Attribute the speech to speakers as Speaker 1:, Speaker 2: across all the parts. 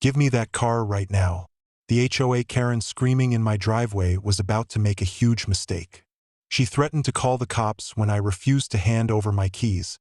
Speaker 1: Give me that car right now. The HOA Karen screaming in my driveway was about to make a huge mistake. She threatened to call the cops when I refused to hand over my keys,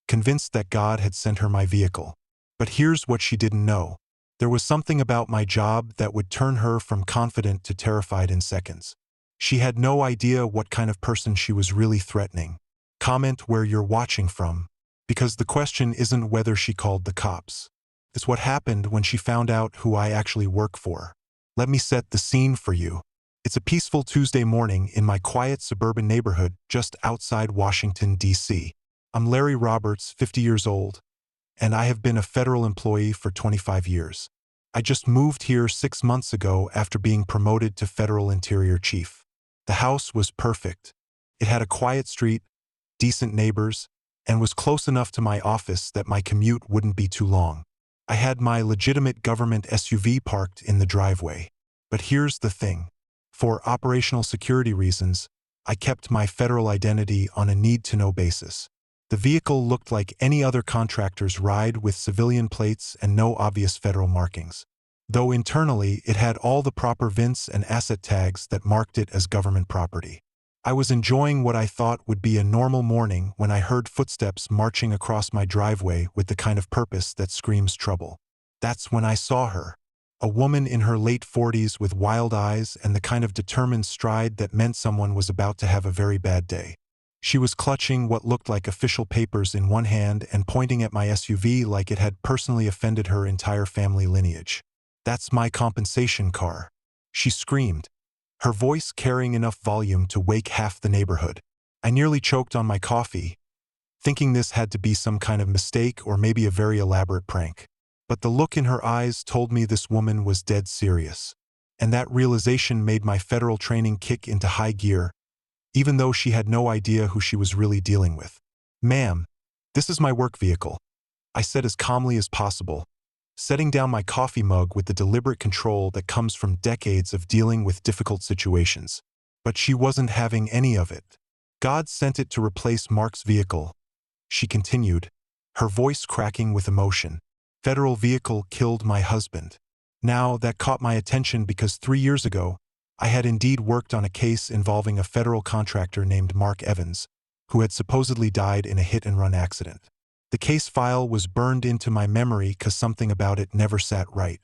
Speaker 1: convinced that God had sent her my vehicle. But here's what she didn't know. There was something about my job that would turn her from confident to terrified in seconds. She had no idea what kind of person she was really threatening. Comment where you're watching from, because the question isn't whether she called the cops. It's what happened when she found out who I actually work for. Let me set the scene for you. It's a peaceful Tuesday morning in my quiet suburban neighborhood just outside Washington, D.C. I'm Larry Roberts, 50 years old, and I have been a federal employee for 25 years. I just moved here 6 months ago after being promoted to federal interior chief. The house was perfect. It had a quiet street, decent neighbors, and was close enough to my office that my commute wouldn't be too long. I had my legitimate government SUV parked in the driveway. But here's the thing. For operational security reasons, I kept my federal identity on a need-to-know basis. The vehicle looked like any other contractor's ride with civilian plates and no obvious federal markings, though internally it had all the proper VINs and asset tags that marked it as government property. I was enjoying what I thought would be a normal morning when I heard footsteps marching across my driveway with the kind of purpose that screams trouble. That's when I saw her. A woman in her late 40s with wild eyes and the kind of determined stride that meant someone was about to have a very bad day. She was clutching what looked like official papers in one hand and pointing at my SUV like it had personally offended her entire family lineage. "That's my compensation car," she screamed, her voice carrying enough volume to wake half the neighborhood. I nearly choked on my coffee, thinking this had to be some kind of mistake or maybe a very elaborate prank. But the look in her eyes told me this woman was dead serious. And that realization made my federal training kick into high gear, even though she had no idea who she was really dealing with. "Ma'am, this is my work vehicle," I said as calmly as possible, setting down my coffee mug with the deliberate control that comes from decades of dealing with difficult situations. But she wasn't having any of it. "God sent it to replace Mark's vehicle," she continued, her voice cracking with emotion. "Federal vehicle killed my husband." Now, that caught my attention because 3 years ago, I had indeed worked on a case involving a federal contractor named Mark Evans, who had supposedly died in a hit-and-run accident. The case file was burned into my memory because something about it never sat right.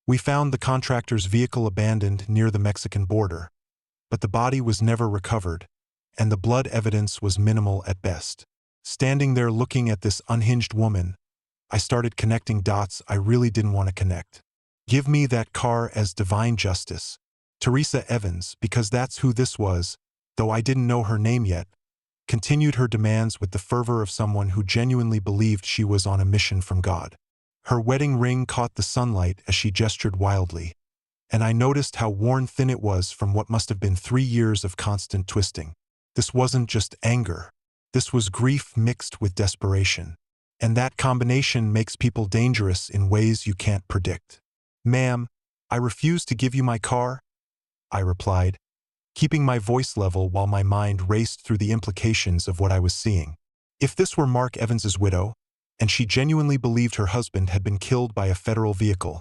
Speaker 1: We found the contractor's vehicle abandoned near the Mexican border, but the body was never recovered, and the blood evidence was minimal at best. Standing there looking at this unhinged woman, I started connecting dots I really didn't want to connect. Give me that car as divine justice. Teresa Evans, because that's who this was, though I didn't know her name yet, continued her demands with the fervor of someone who genuinely believed she was on a mission from God. Her wedding ring caught the sunlight as she gestured wildly, and I noticed how worn thin it was from what must have been 3 years of constant twisting. This wasn't just anger. This was grief mixed with desperation. And that combination makes people dangerous in ways you can't predict. "Ma'am, I refuse to give you my car," I replied, keeping my voice level while my mind raced through the implications of what I was seeing. If this were Mark Evans's widow, and she genuinely believed her husband had been killed by a federal vehicle,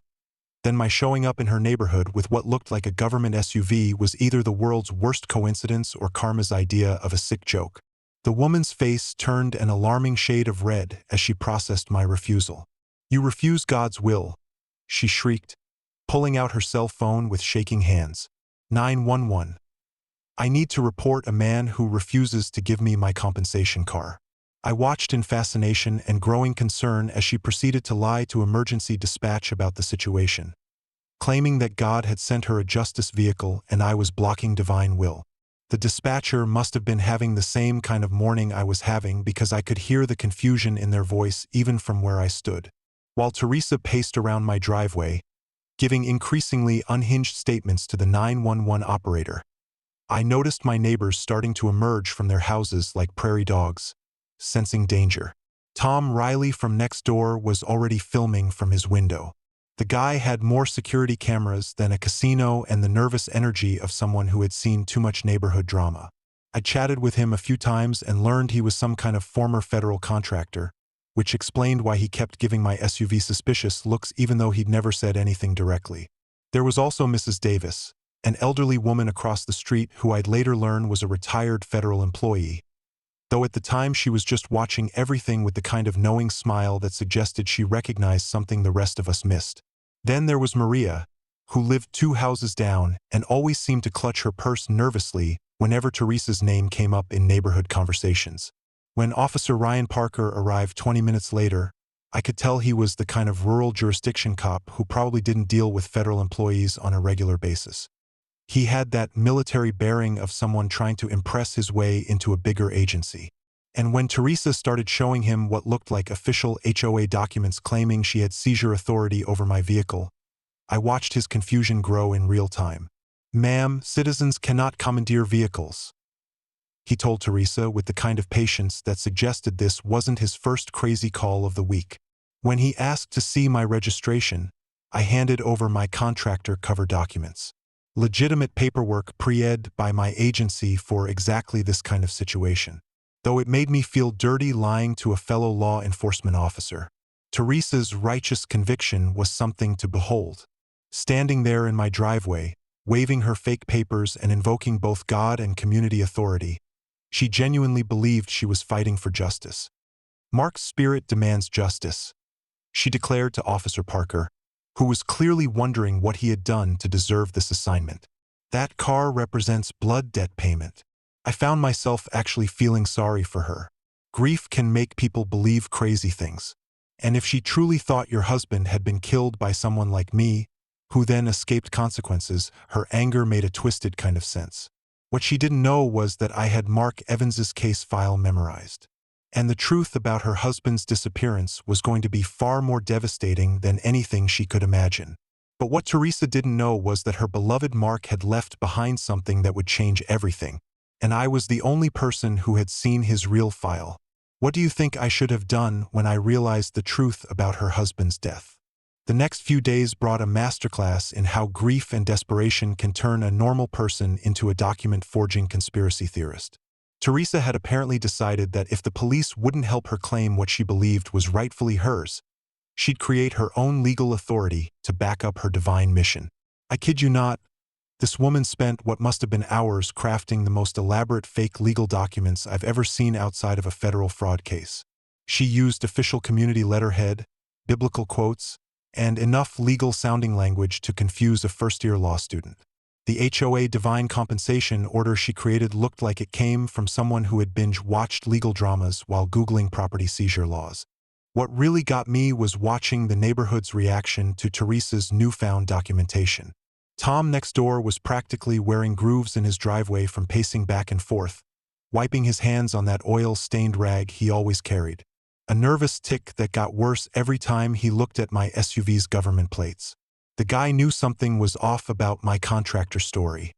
Speaker 1: then my showing up in her neighborhood with what looked like a government SUV was either the world's worst coincidence or karma's idea of a sick joke. The woman's face turned an alarming shade of red as she processed my refusal. "You refuse God's will," she shrieked, pulling out her cell phone with shaking hands. 911. "I need to report a man who refuses to give me my compensation car." I watched in fascination and growing concern as she proceeded to lie to emergency dispatch about the situation, claiming that God had sent her a justice vehicle and I was blocking divine will. The dispatcher must have been having the same kind of morning I was having because I could hear the confusion in their voice even from where I stood. While Teresa paced around my driveway, giving increasingly unhinged statements to the 911 operator, I noticed my neighbors starting to emerge from their houses like prairie dogs, sensing danger. Tom Riley from next door was already filming from his window. The guy had more security cameras than a casino and the nervous energy of someone who had seen too much neighborhood drama. I chatted with him a few times and learned he was some kind of former federal contractor, which explained why he kept giving my SUV suspicious looks even though he'd never said anything directly. There was also Mrs. Davis, an elderly woman across the street who I'd later learn was a retired federal employee, though at the time she was just watching everything with the kind of knowing smile that suggested she recognized something the rest of us missed. Then there was Maria, who lived 2 houses down and always seemed to clutch her purse nervously whenever Teresa's name came up in neighborhood conversations. When Officer Ryan Parker arrived 20 minutes later, I could tell he was the kind of rural jurisdiction cop who probably didn't deal with federal employees on a regular basis. He had that military bearing of someone trying to impress his way into a bigger agency. And when Teresa started showing him what looked like official HOA documents claiming she had seizure authority over my vehicle, I watched his confusion grow in real time. "Ma'am, citizens cannot commandeer vehicles," he told Teresa with the kind of patience that suggested this wasn't his first crazy call of the week. When he asked to see my registration, I handed over my contractor cover documents. Legitimate paperwork pre-ed by my agency for exactly this kind of situation. Though it made me feel dirty lying to a fellow law enforcement officer, Teresa's righteous conviction was something to behold. Standing there in my driveway, waving her fake papers and invoking both God and community authority, she genuinely believed she was fighting for justice. "Mark's spirit demands justice," she declared to Officer Parker, who was clearly wondering what he had done to deserve this assignment. "That car represents blood debt payment." I found myself actually feeling sorry for her. Grief can make people believe crazy things. And if she truly thought your husband had been killed by someone like me, who then escaped consequences, her anger made a twisted kind of sense. What she didn't know was that I had Mark Evans's case file memorized. And the truth about her husband's disappearance was going to be far more devastating than anything she could imagine. But what Teresa didn't know was that her beloved Mark had left behind something that would change everything. And I was the only person who had seen his real file. What do you think I should have done when I realized the truth about her husband's death? The next few days brought a masterclass in how grief and desperation can turn a normal person into a document-forging conspiracy theorist. Teresa had apparently decided that if the police wouldn't help her claim what she believed was rightfully hers, she'd create her own legal authority to back up her divine mission. I kid you not, this woman spent what must have been hours crafting the most elaborate fake legal documents I've ever seen outside of a federal fraud case. She used official community letterhead, biblical quotes, and enough legal-sounding language to confuse a first-year law student. The HOA divine compensation order she created looked like it came from someone who had binge-watched legal dramas while Googling property seizure laws. What really got me was watching the neighborhood's reaction to Teresa's newfound documentation. Tom next door was practically wearing grooves in his driveway from pacing back and forth, wiping his hands on that oil-stained rag he always carried. A nervous tic that got worse every time he looked at my SUV's government plates. The guy knew something was off about my contractor story.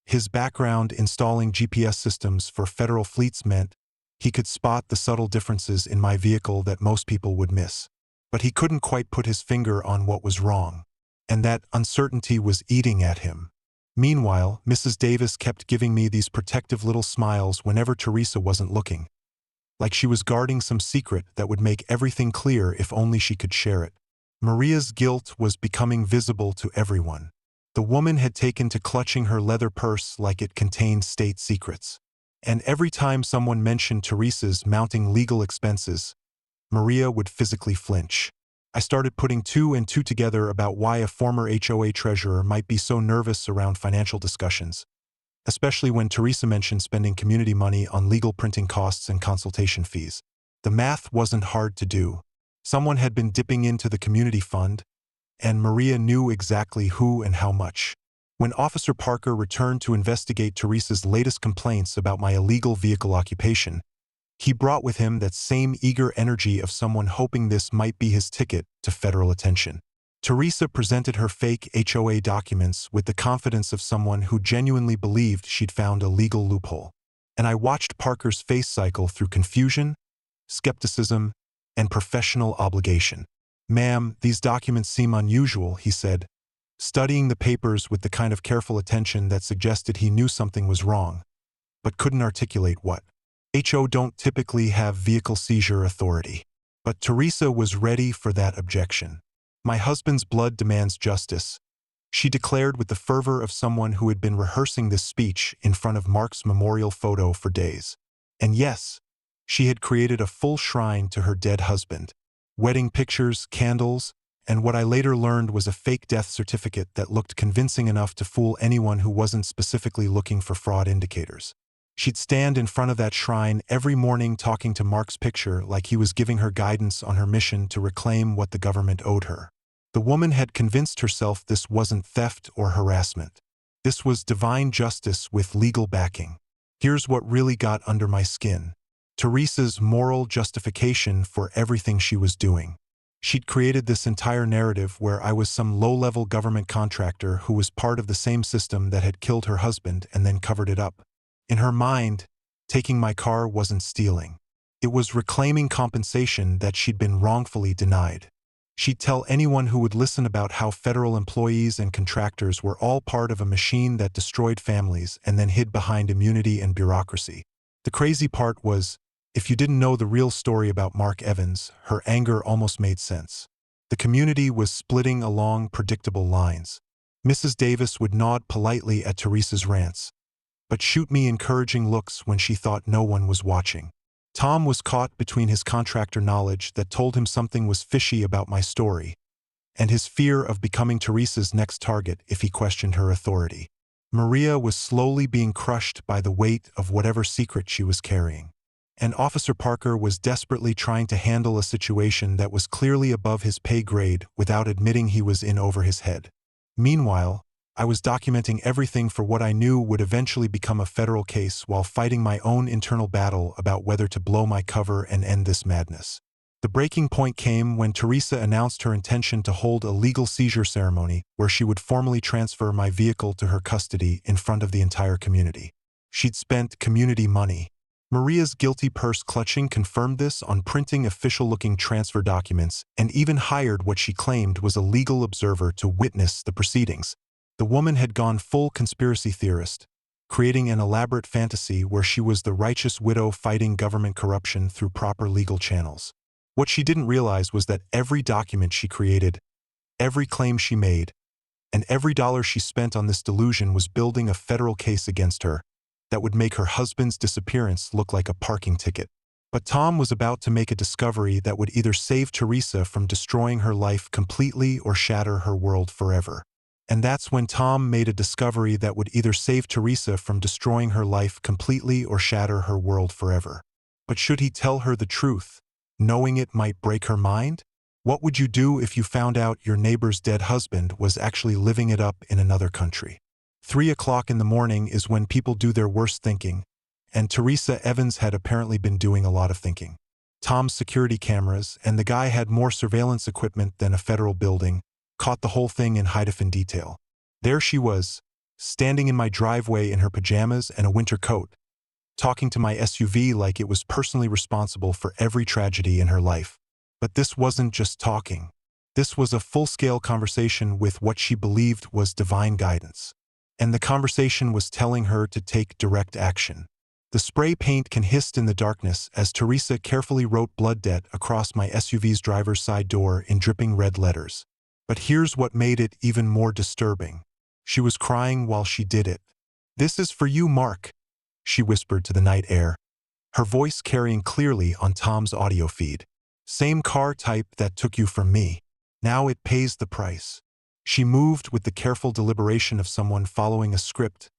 Speaker 1: His background installing GPS systems for federal fleets meant he could spot the subtle differences in my vehicle that most people would miss. But he couldn't quite put his finger on what was wrong. And that uncertainty was eating at him. Meanwhile, Mrs. Davis kept giving me these protective little smiles whenever Teresa wasn't looking, like she was guarding some secret that would make everything clear if only she could share it. Maria's guilt was becoming visible to everyone. The woman had taken to clutching her leather purse like it contained state secrets. And every time someone mentioned Teresa's mounting legal expenses, Maria would physically flinch. I started putting 2 and 2 together about why a former HOA treasurer might be so nervous around financial discussions, especially when Teresa mentioned spending community money on legal printing costs and consultation fees. The math wasn't hard to do. Someone had been dipping into the community fund, and Maria knew exactly who and how much. When Officer Parker returned to investigate Teresa's latest complaints about my illegal vehicle occupation, he brought with him that same eager energy of someone hoping this might be his ticket to federal attention. Teresa presented her fake HOA documents with the confidence of someone who genuinely believed she'd found a legal loophole. And I watched Parker's face cycle through confusion, skepticism, and professional obligation. "Ma'am, these documents seem unusual," he said, studying the papers with the kind of careful attention that suggested he knew something was wrong, but couldn't articulate what. "HO don't typically have vehicle seizure authority." But Teresa was ready for that objection. My husband's blood demands justice, she declared with the fervor of someone who had been rehearsing this speech in front of Mark's memorial photo for days. And yes, she had created a full shrine to her dead husband. Wedding pictures, candles, and what I later learned was a fake death certificate that looked convincing enough to fool anyone who wasn't specifically looking for fraud indicators. She'd stand in front of that shrine every morning talking to Mark's picture like he was giving her guidance on her mission to reclaim what the government owed her. The woman had convinced herself this wasn't theft or harassment. This was divine justice with legal backing. Here's what really got under my skin. Teresa's moral justification for everything she was doing. She'd created this entire narrative where I was some low-level government contractor who was part of the same system that had killed her husband and then covered it up. In her mind, taking my car wasn't stealing. It was reclaiming compensation that she'd been wrongfully denied. She'd tell anyone who would listen about how federal employees and contractors were all part of a machine that destroyed families and then hid behind immunity and bureaucracy. The crazy part was, if you didn't know the real story about Mark Evans, her anger almost made sense. The community was splitting along predictable lines. Mrs. Davis would nod politely at Teresa's rants, but shoot me encouraging looks when she thought no one was watching. Tom was caught between his contractor knowledge that told him something was fishy about my story, and his fear of becoming Teresa's next target if he questioned her authority. Maria was slowly being crushed by the weight of whatever secret she was carrying. And Officer Parker was desperately trying to handle a situation that was clearly above his pay grade without admitting he was in over his head. Meanwhile, I was documenting everything for what I knew would eventually become a federal case while fighting my own internal battle about whether to blow my cover and end this madness. The breaking point came when Teresa announced her intention to hold a legal seizure ceremony where she would formally transfer my vehicle to her custody in front of the entire community. She'd spent community money. Maria's guilty purse clutching confirmed this on printing official-looking transfer documents and even hired what she claimed was a legal observer to witness the proceedings. The woman had gone full conspiracy theorist, creating an elaborate fantasy where she was the righteous widow fighting government corruption through proper legal channels. What she didn't realize was that every document she created, every claim she made, and every dollar she spent on this delusion was building a federal case against her that would make her husband's disappearance look like a parking ticket. But Tom was about to make a discovery that would either save Teresa from destroying her life completely or shatter her world forever. And that's when Tom made a discovery that would either save Teresa from destroying her life completely or shatter her world forever. But should he tell her the truth, knowing it might break her mind? What would you do if you found out your neighbor's dead husband was actually living it up in another country? 3 o'clock in the morning is when people do their worst thinking, and Teresa Evans had apparently been doing a lot of thinking. Tom's security cameras, and the guy had more surveillance equipment than a federal building, caught the whole thing in high-definition detail. There she was, standing in my driveway in her pajamas and a winter coat, talking to my SUV like it was personally responsible for every tragedy in her life. But this wasn't just talking. This was a full-scale conversation with what she believed was divine guidance. And the conversation was telling her to take direct action. The spray paint can hiss in the darkness as Teresa carefully wrote blood debt across my SUV's driver's side door in dripping red letters. But here's what made it even more disturbing. She was crying while she did it. "This is for you, Mark," she whispered to the night air, her voice carrying clearly on Tom's audio feed. "Same car type that took you from me. Now it pays the price." She moved with the careful deliberation of someone following a script,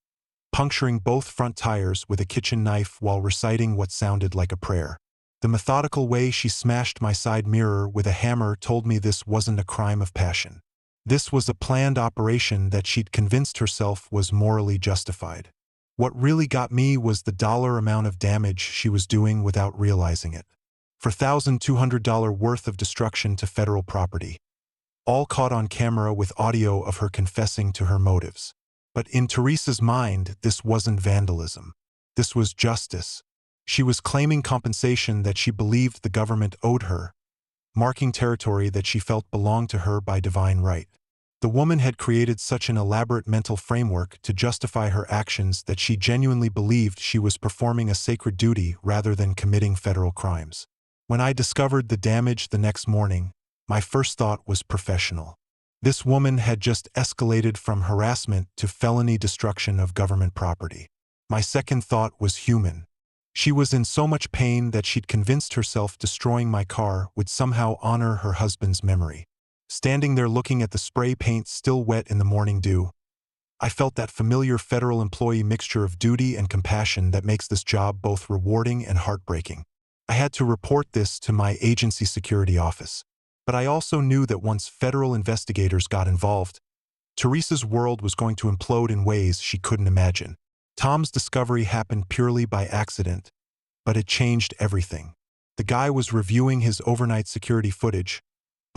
Speaker 1: puncturing both front tires with a kitchen knife while reciting what sounded like a prayer. The methodical way she smashed my side mirror with a hammer told me this wasn't a crime of passion. This was a planned operation that she'd convinced herself was morally justified. What really got me was the dollar amount of damage she was doing without realizing it. $4,200 worth of destruction to federal property, all caught on camera with audio of her confessing to her motives. But in Teresa's mind, this wasn't vandalism. This was justice. She was claiming compensation that she believed the government owed her, marking territory that she felt belonged to her by divine right. The woman had created such an elaborate mental framework to justify her actions that she genuinely believed she was performing a sacred duty rather than committing federal crimes. When I discovered the damage the next morning, my first thought was professional. This woman had just escalated from harassment to felony destruction of government property. My second thought was human. She was in so much pain that she'd convinced herself destroying my car would somehow honor her husband's memory. Standing there looking at the spray paint still wet in the morning dew, I felt that familiar federal employee mixture of duty and compassion that makes this job both rewarding and heartbreaking. I had to report this to my agency security office. But I also knew that once federal investigators got involved, Teresa's world was going to implode in ways she couldn't imagine. Tom's discovery happened purely by accident, but it changed everything. The guy was reviewing his overnight security footage,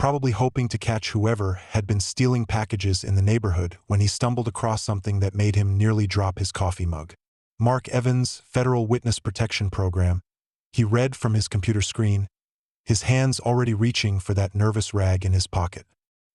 Speaker 1: probably hoping to catch whoever had been stealing packages in the neighborhood when he stumbled across something that made him nearly drop his coffee mug. Mark Evans' Federal Witness Protection Program. He read from his computer screen, his hands already reaching for that nervous rag in his pocket.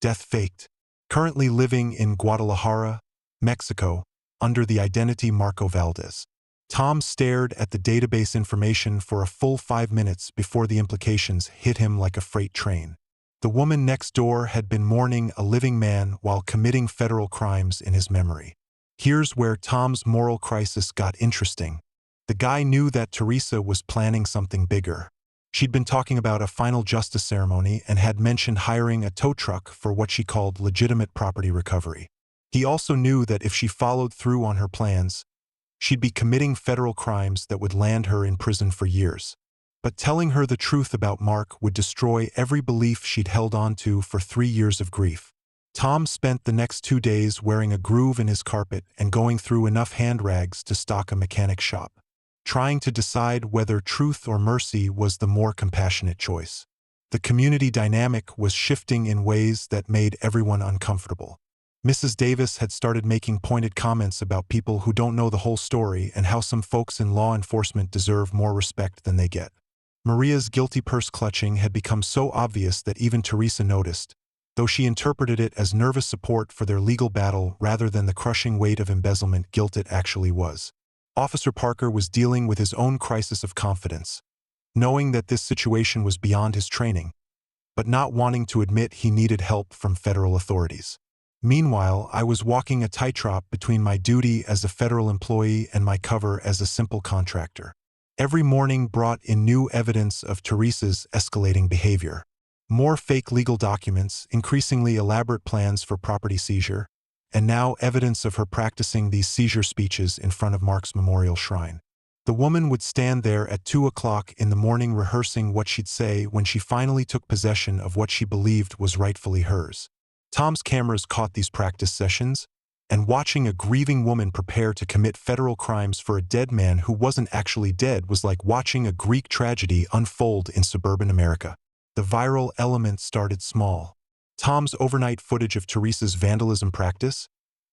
Speaker 1: Death faked. Currently living in Guadalajara, Mexico, under the identity Marco Valdez. Tom stared at the database information for a full 5 minutes before the implications hit him like a freight train. The woman next door had been mourning a living man while committing federal crimes in his memory. Here's where Tom's moral crisis got interesting. The guy knew that Teresa was planning something bigger. She'd been talking about a final justice ceremony and had mentioned hiring a tow truck for what she called legitimate property recovery. He also knew that if she followed through on her plans, she'd be committing federal crimes that would land her in prison for years. But telling her the truth about Mark would destroy every belief she'd held on to for 3 years of grief. Tom spent the next 2 days wearing a groove in his carpet and going through enough hand rags to stock a mechanic shop, trying to decide whether truth or mercy was the more compassionate choice. The community dynamic was shifting in ways that made everyone uncomfortable. Mrs. Davis had started making pointed comments about people who don't know the whole story and how some folks in law enforcement deserve more respect than they get. Maria's guilty purse clutching had become so obvious that even Teresa noticed, though she interpreted it as nervous support for their legal battle rather than the crushing weight of embezzlement guilt it actually was. Officer Parker was dealing with his own crisis of confidence, knowing that this situation was beyond his training, but not wanting to admit he needed help from federal authorities. Meanwhile, I was walking a tightrope between my duty as a federal employee and my cover as a simple contractor. Every morning brought in new evidence of Teresa's escalating behavior. More fake legal documents, increasingly elaborate plans for property seizure, and now evidence of her practicing these seizure speeches in front of Mark's memorial shrine. The woman would stand there at 2 o'clock in the morning rehearsing what she'd say when she finally took possession of what she believed was rightfully hers. Tom's cameras caught these practice sessions, and watching a grieving woman prepare to commit federal crimes for a dead man who wasn't actually dead was like watching a Greek tragedy unfold in suburban America. The viral element started small. Tom's overnight footage of Teresa's vandalism practice?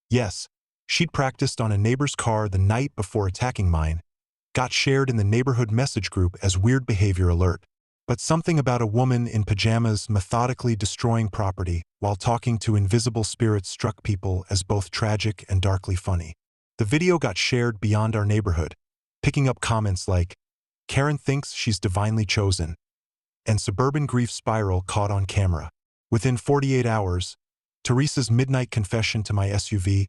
Speaker 1: Yes, she'd practiced on a neighbor's car the night before attacking mine, got shared in the neighborhood message group as weird behavior alert. But something about a woman in pajamas methodically destroying property while talking to invisible spirits struck people as both tragic and darkly funny. The video got shared beyond our neighborhood, picking up comments like, "Karen thinks she's divinely chosen," and suburban grief spiral caught on camera. Within 48 hours, Teresa's midnight confession to my SUV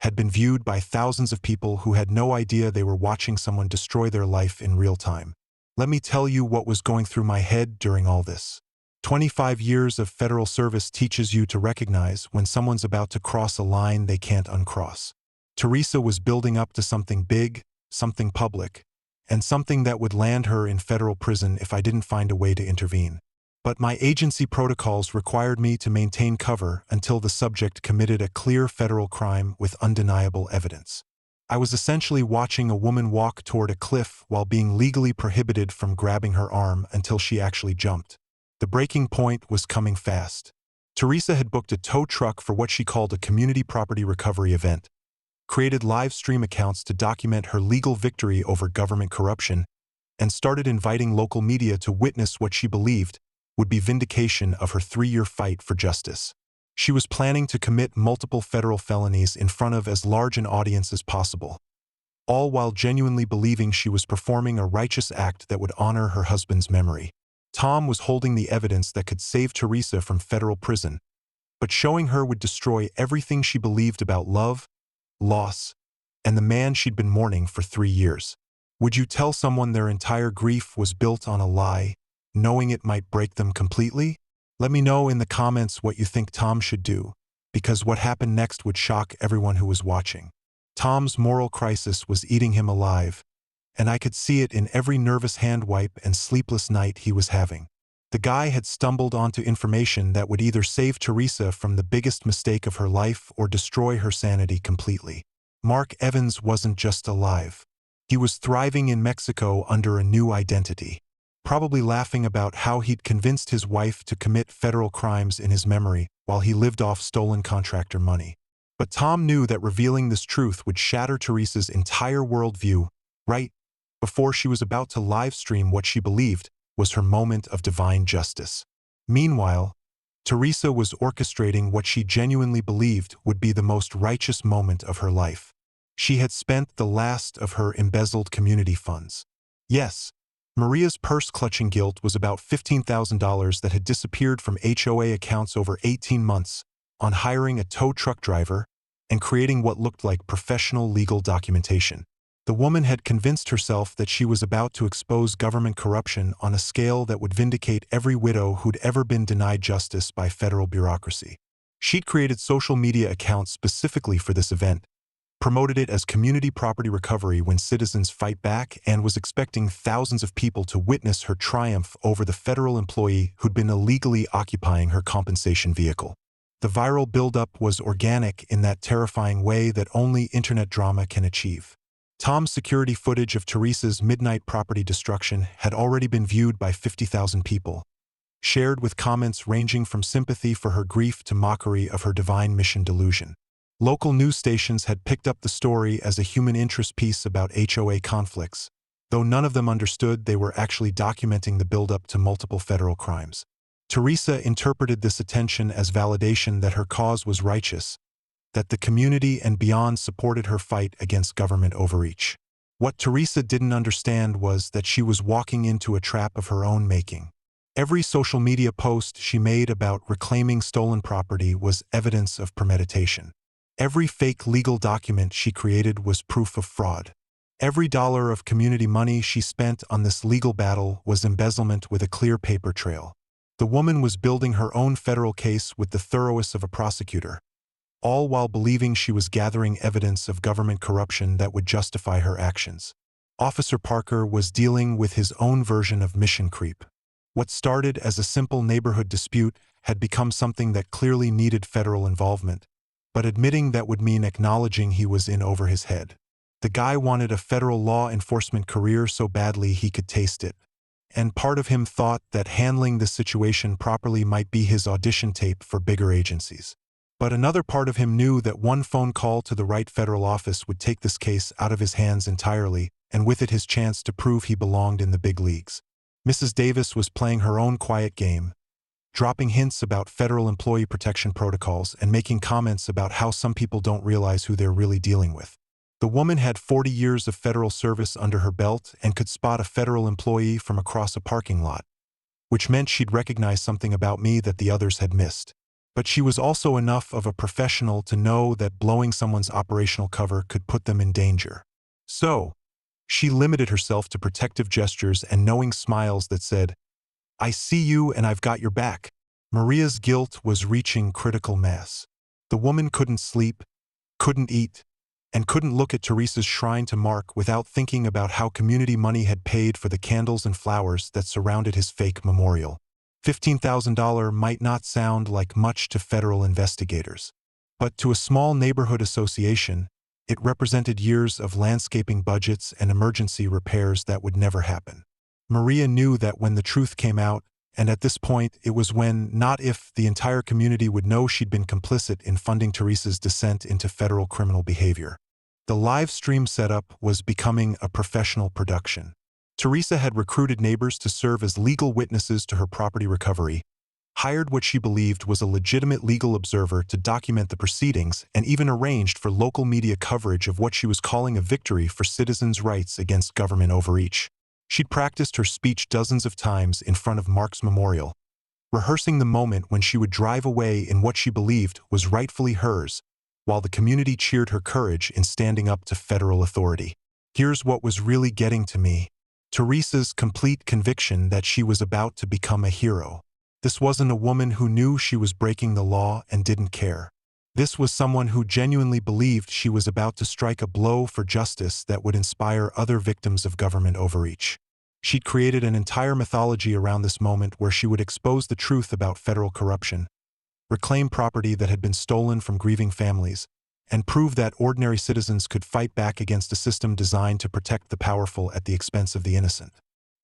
Speaker 1: had been viewed by thousands of people who had no idea they were watching someone destroy their life in real time. Let me tell you what was going through my head during all this. 25 years of federal service teaches you to recognize when someone's about to cross a line they can't uncross. Teresa was building up to something big, something public, and something that would land her in federal prison if I didn't find a way to intervene. But my agency protocols required me to maintain cover until the subject committed a clear federal crime with undeniable evidence. I was essentially watching a woman walk toward a cliff while being legally prohibited from grabbing her arm until she actually jumped. The breaking point was coming fast. Teresa had booked a tow truck for what she called a community property recovery event, created live stream accounts to document her legal victory over government corruption, and started inviting local media to witness what she believed would be vindication of her 3-year fight for justice. She was planning to commit multiple federal felonies in front of as large an audience as possible, all while genuinely believing she was performing a righteous act that would honor her husband's memory. Tom was holding the evidence that could save Teresa from federal prison, but showing her would destroy everything she believed about love, loss, and the man she'd been mourning for 3 years. Would you tell someone their entire grief was built on a lie, knowing it might break them completely? Let me know in the comments what you think Tom should do, because what happened next would shock everyone who was watching. Tom's moral crisis was eating him alive, and I could see it in every nervous hand wipe and sleepless night he was having. The guy had stumbled onto information that would either save Teresa from the biggest mistake of her life or destroy her sanity completely. Mark Evans wasn't just alive. He was thriving in Mexico under a new identity, probably laughing about how he'd convinced his wife to commit federal crimes in his memory while he lived off stolen contractor money. But Tom knew that revealing this truth would shatter Teresa's entire worldview right before she was about to live stream what she believed was her moment of divine justice. Meanwhile, Teresa was orchestrating what she genuinely believed would be the most righteous moment of her life. She had spent the last of her embezzled community funds. Yes, Maria's purse-clutching guilt was about $15,000 that had disappeared from HOA accounts over 18 months on hiring a tow truck driver and creating what looked like professional legal documentation. The woman had convinced herself that she was about to expose government corruption on a scale that would vindicate every widow who'd ever been denied justice by federal bureaucracy. She'd created social media accounts specifically for this event, promoted it as community property recovery when citizens fight back, and was expecting thousands of people to witness her triumph over the federal employee who'd been illegally occupying her compensation vehicle. The viral buildup was organic in that terrifying way that only internet drama can achieve. Tom's security footage of Teresa's midnight property destruction had already been viewed by 50,000 people, shared with comments ranging from sympathy for her grief to mockery of her divine mission delusion. Local news stations had picked up the story as a human interest piece about HOA conflicts, though none of them understood they were actually documenting the buildup to multiple federal crimes. Teresa interpreted this attention as validation that her cause was righteous, that the community and beyond supported her fight against government overreach. What Teresa didn't understand was that she was walking into a trap of her own making. Every social media post she made about reclaiming stolen property was evidence of premeditation. Every fake legal document she created was proof of fraud. Every dollar of community money she spent on this legal battle was embezzlement with a clear paper trail. The woman was building her own federal case with the thoroughness of a prosecutor, all while believing she was gathering evidence of government corruption that would justify her actions. Officer Parker was dealing with his own version of mission creep. What started as a simple neighborhood dispute had become something that clearly needed federal involvement, but admitting that would mean acknowledging he was in over his head. The guy wanted a federal law enforcement career so badly he could taste it, and part of him thought that handling the situation properly might be his audition tape for bigger agencies. But another part of him knew that one phone call to the right federal office would take this case out of his hands entirely, and with it his chance to prove he belonged in the big leagues. Mrs. Davis was playing her own quiet game, dropping hints about federal employee protection protocols and making comments about how some people don't realize who they're really dealing with. The woman had 40 years of federal service under her belt and could spot a federal employee from across a parking lot, which meant she'd recognize something about me that the others had missed. But she was also enough of a professional to know that blowing someone's operational cover could put them in danger. So, she limited herself to protective gestures and knowing smiles that said, "I see you and I've got your back." Maria's guilt was reaching critical mass. The woman couldn't sleep, couldn't eat, and couldn't look at Teresa's shrine to Mark without thinking about how community money had paid for the candles and flowers that surrounded his fake memorial. $15,000 might not sound like much to federal investigators, but to a small neighborhood association, it represented years of landscaping budgets and emergency repairs that would never happen. Maria knew that when the truth came out, and at this point it was when, not if, the entire community would know she'd been complicit in funding Teresa's descent into federal criminal behavior. The live stream setup was becoming a professional production. Teresa had recruited neighbors to serve as legal witnesses to her property recovery, hired what she believed was a legitimate legal observer to document the proceedings, and even arranged for local media coverage of what she was calling a victory for citizens' rights against government overreach. She'd practiced her speech dozens of times in front of Mark's memorial, rehearsing the moment when she would drive away in what she believed was rightfully hers, while the community cheered her courage in standing up to federal authority. Here's what was really getting to me: Teresa's complete conviction that she was about to become a hero. This wasn't a woman who knew she was breaking the law and didn't care. This was someone who genuinely believed she was about to strike a blow for justice that would inspire other victims of government overreach. She'd created an entire mythology around this moment where she would expose the truth about federal corruption, reclaim property that had been stolen from grieving families, and prove that ordinary citizens could fight back against a system designed to protect the powerful at the expense of the innocent.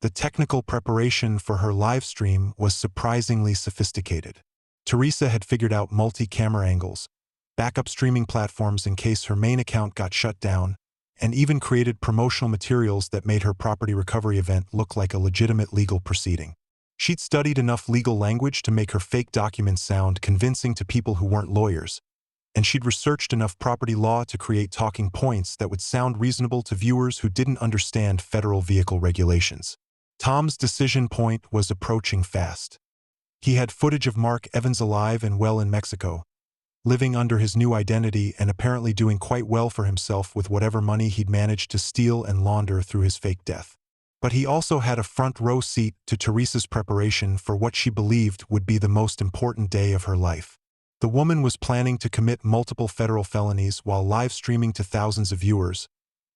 Speaker 1: The technical preparation for her live stream was surprisingly sophisticated. Teresa had figured out multi-camera angles, backup streaming platforms in case her main account got shut down, and even created promotional materials that made her property recovery event look like a legitimate legal proceeding. She'd studied enough legal language to make her fake documents sound convincing to people who weren't lawyers, and she'd researched enough property law to create talking points that would sound reasonable to viewers who didn't understand federal vehicle regulations. Tom's decision point was approaching fast. He had footage of Mark Evans alive and well in Mexico, living under his new identity and apparently doing quite well for himself with whatever money he'd managed to steal and launder through his fake death. But he also had a front-row seat to Teresa's preparation for what she believed would be the most important day of her life. The woman was planning to commit multiple federal felonies while live streaming to thousands of viewers,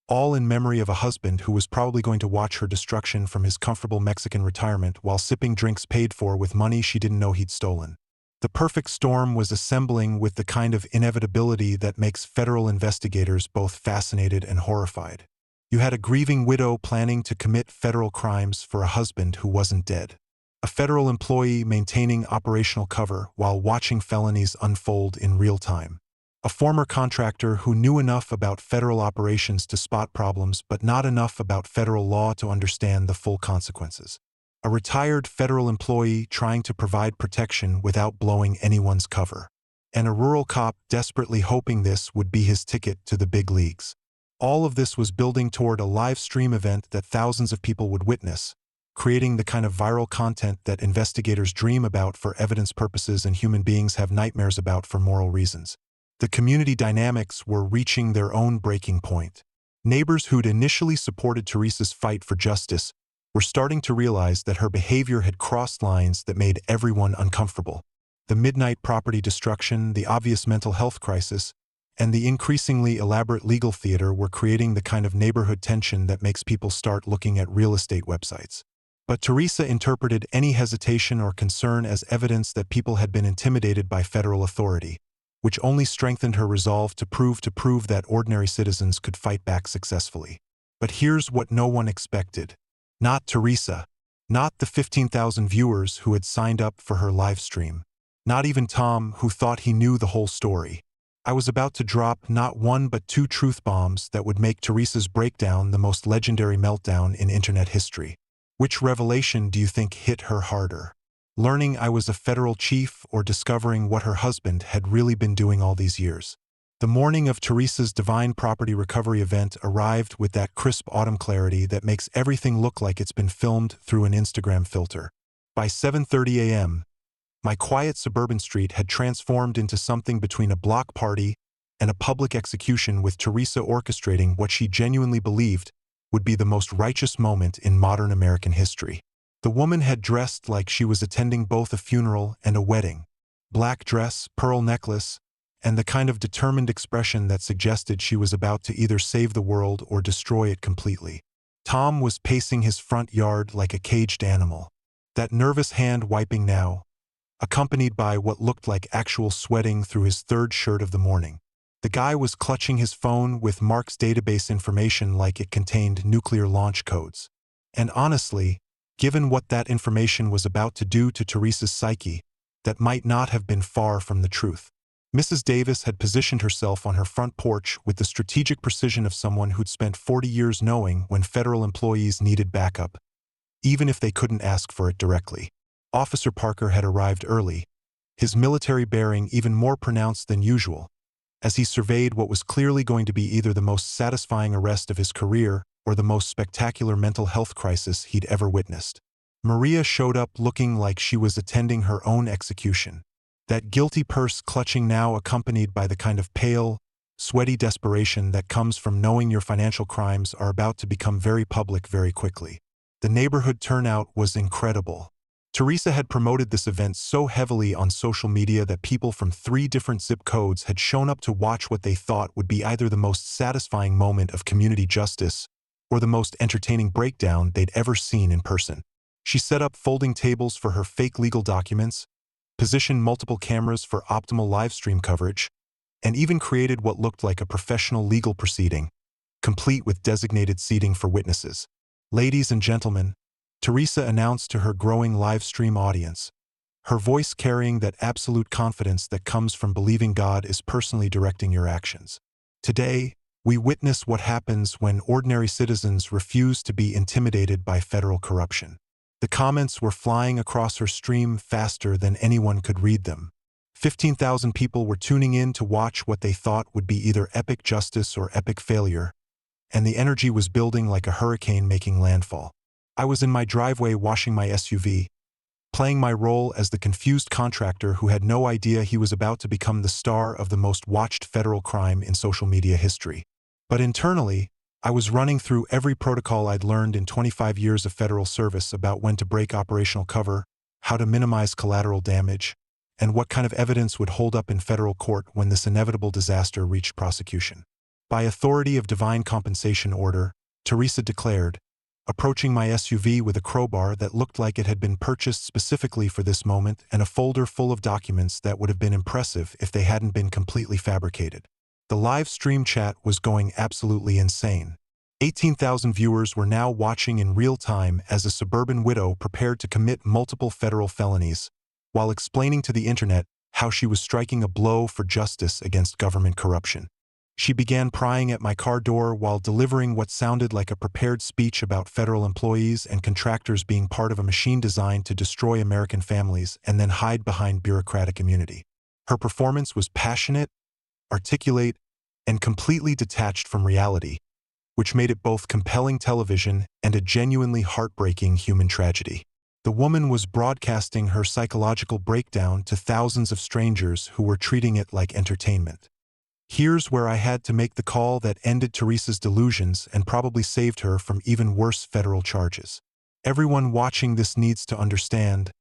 Speaker 1: all in memory of a husband who was probably going to watch her destruction from his comfortable Mexican retirement while sipping drinks paid for with money she didn't know he'd stolen. The perfect storm was assembling with the kind of inevitability that makes federal investigators both fascinated and horrified. You had a grieving widow planning to commit federal crimes for a husband who wasn't dead. A federal employee maintaining operational cover while watching felonies unfold in real time. A former contractor who knew enough about federal operations to spot problems but not enough about federal law to understand the full consequences. A retired federal employee trying to provide protection without blowing anyone's cover. And a rural cop desperately hoping this would be his ticket to the big leagues. All of this was building toward a live stream event that thousands of people would witness, creating the kind of viral content that investigators dream about for evidence purposes and human beings have nightmares about for moral reasons. The community dynamics were reaching their own breaking point. Neighbors who'd initially supported Teresa's fight for justice were starting to realize that her behavior had crossed lines that made everyone uncomfortable. The midnight property destruction, the obvious mental health crisis, and the increasingly elaborate legal theater were creating the kind of neighborhood tension that makes people start looking at real estate websites. But Teresa interpreted any hesitation or concern as evidence that people had been intimidated by federal authority, which only strengthened her resolve to prove that ordinary citizens could fight back successfully. But here's what no one expected. Not Teresa. Not the 15,000 viewers who had signed up for her live stream. Not even Tom, who thought he knew the whole story. I was about to drop not one but two truth bombs that would make Teresa's breakdown the most legendary meltdown in internet history. Which revelation do you think hit her harder? Learning I was a federal chief or discovering what her husband had really been doing all these years? The morning of Teresa's divine property recovery event arrived with that crisp autumn clarity that makes everything look like it's been filmed through an Instagram filter. By 7:30 a.m., my quiet suburban street had transformed into something between a block party and a public execution, with Teresa orchestrating what she genuinely believed would be the most righteous moment in modern American history. The woman had dressed like she was attending both a funeral and a wedding. Black dress, pearl necklace, and the kind of determined expression that suggested she was about to either save the world or destroy it completely. Tom was pacing his front yard like a caged animal, that nervous hand wiping now, accompanied by what looked like actual sweating through his third shirt of the morning. The guy was clutching his phone with Mark's database information like it contained nuclear launch codes. And honestly, given what that information was about to do to Teresa's psyche, that might not have been far from the truth. Mrs. Davis had positioned herself on her front porch with the strategic precision of someone who'd spent 40 years knowing when federal employees needed backup, even if they couldn't ask for it directly. Officer Parker had arrived early, his military bearing even more pronounced than usual, as he surveyed what was clearly going to be either the most satisfying arrest of his career or the most spectacular mental health crisis he'd ever witnessed. Maria showed up looking like she was attending her own execution, that guilty purse clutching now accompanied by the kind of pale, sweaty desperation that comes from knowing your financial crimes are about to become very public very quickly. The neighborhood turnout was incredible. Teresa had promoted this event so heavily on social media that people from 3 different zip codes had shown up to watch what they thought would be either the most satisfying moment of community justice or the most entertaining breakdown they'd ever seen in person. She set up folding tables for her fake legal documents, positioned multiple cameras for optimal live stream coverage, and even created what looked like a professional legal proceeding, complete with designated seating for witnesses. "Ladies and gentlemen," Teresa announced to her growing live stream audience, her voice carrying that absolute confidence that comes from believing God is personally directing your actions. "Today, we witness what happens when ordinary citizens refuse to be intimidated by federal corruption." The comments were flying across her stream faster than anyone could read them. 15,000 people were tuning in to watch what they thought would be either epic justice or epic failure, and the energy was building like a hurricane making landfall. I was in my driveway washing my SUV, playing my role as the confused contractor who had no idea he was about to become the star of the most watched federal crime in social media history. But internally, I was running through every protocol I'd learned in 25 years of federal service about when to break operational cover, how to minimize collateral damage, and what kind of evidence would hold up in federal court when this inevitable disaster reached prosecution. "By authority of divine compensation order," Teresa declared, approaching my SUV with a crowbar that looked like it had been purchased specifically for this moment and a folder full of documents that would have been impressive if they hadn't been completely fabricated. The live stream chat was going absolutely insane. 18,000 viewers were now watching in real time as a suburban widow prepared to commit multiple federal felonies, while explaining to the internet how she was striking a blow for justice against government corruption. She began prying at my car door while delivering what sounded like a prepared speech about federal employees and contractors being part of a machine designed to destroy American families and then hide behind bureaucratic immunity. Her performance was passionate, articulate, and completely detached from reality, which made it both compelling television and a genuinely heartbreaking human tragedy. The woman was broadcasting her psychological breakdown to thousands of strangers who were treating it like entertainment. Here's where I had to make the call that ended Teresa's delusions and probably saved her from even worse federal charges. "Everyone watching this needs to understand,"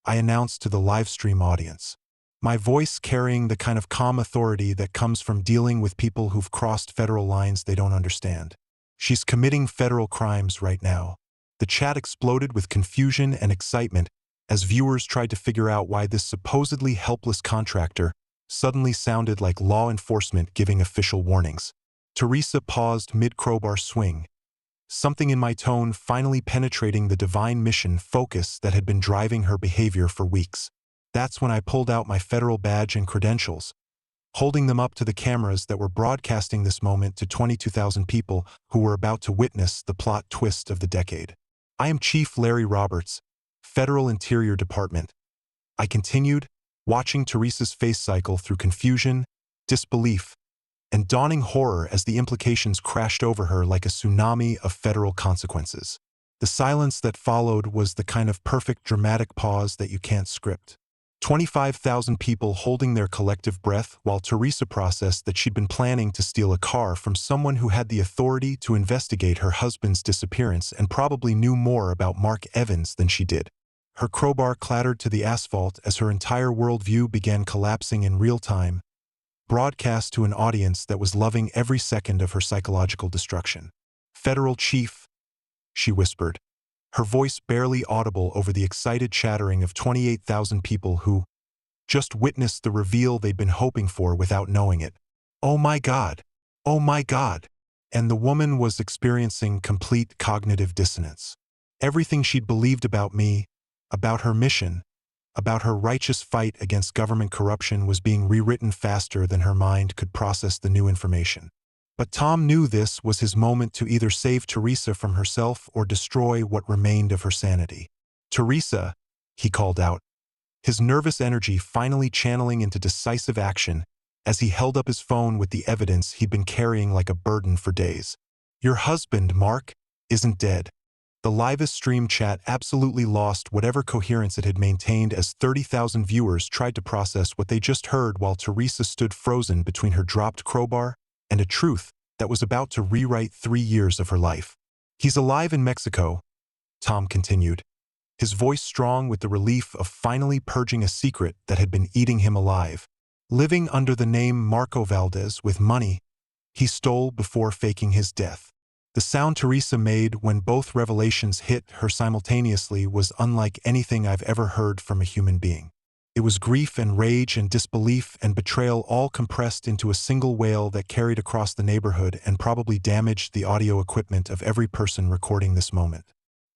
Speaker 1: I announced to the live stream audience, my voice carrying the kind of calm authority that comes from dealing with people who've crossed federal lines they don't understand. "She's committing federal crimes right now." The chat exploded with confusion and excitement as viewers tried to figure out why this supposedly helpless contractor suddenly sounded like law enforcement giving official warnings. Teresa paused mid-crowbar swing, something in my tone finally penetrating the divine mission focus that had been driving her behavior for weeks. That's when I pulled out my federal badge and credentials, holding them up to the cameras that were broadcasting this moment to 22,000 people who were about to witness the plot twist of the decade. "I am Chief Larry Roberts, Federal Interior Department," I continued, watching Teresa's face cycle through confusion, disbelief, and dawning horror as the implications crashed over her like a tsunami of federal consequences. The silence that followed was the kind of perfect dramatic pause that you can't script. 25,000 people holding their collective breath while Teresa processed that she'd been planning to steal a car from someone who had the authority to investigate her husband's disappearance and probably knew more about Mark Evans than she did. Her crowbar clattered to the asphalt as her entire worldview began collapsing in real time, broadcast to an audience that was loving every second of her psychological destruction. "Federal Chief," she whispered, her voice barely audible over the excited chattering of 28,000 people who just witnessed the reveal they'd been hoping for without knowing it. "Oh my God! Oh my God!" And the woman was experiencing complete cognitive dissonance. Everything she'd believed about me, about her mission, about her righteous fight against government corruption was being rewritten faster than her mind could process the new information. But Tom knew this was his moment to either save Teresa from herself or destroy what remained of her sanity. "Teresa," he called out, his nervous energy finally channeling into decisive action as he held up his phone with the evidence he'd been carrying like a burden for days. "Your husband, Mark, isn't dead. The livest stream chat absolutely lost whatever coherence it had maintained as 30,000 viewers tried to process what they just heard while Teresa stood frozen between her dropped crowbar and a truth that was about to rewrite 3 years of her life. He's alive in Mexico, Tom continued, his voice strong with the relief of finally purging a secret that had been eating him alive. Living under the name Marco Valdez with money he stole before faking his death. The sound Teresa made when both revelations hit her simultaneously was unlike anything I've ever heard from a human being. It was grief and rage and disbelief and betrayal all compressed into a single wail that carried across the neighborhood and probably damaged the audio equipment of every person recording this moment.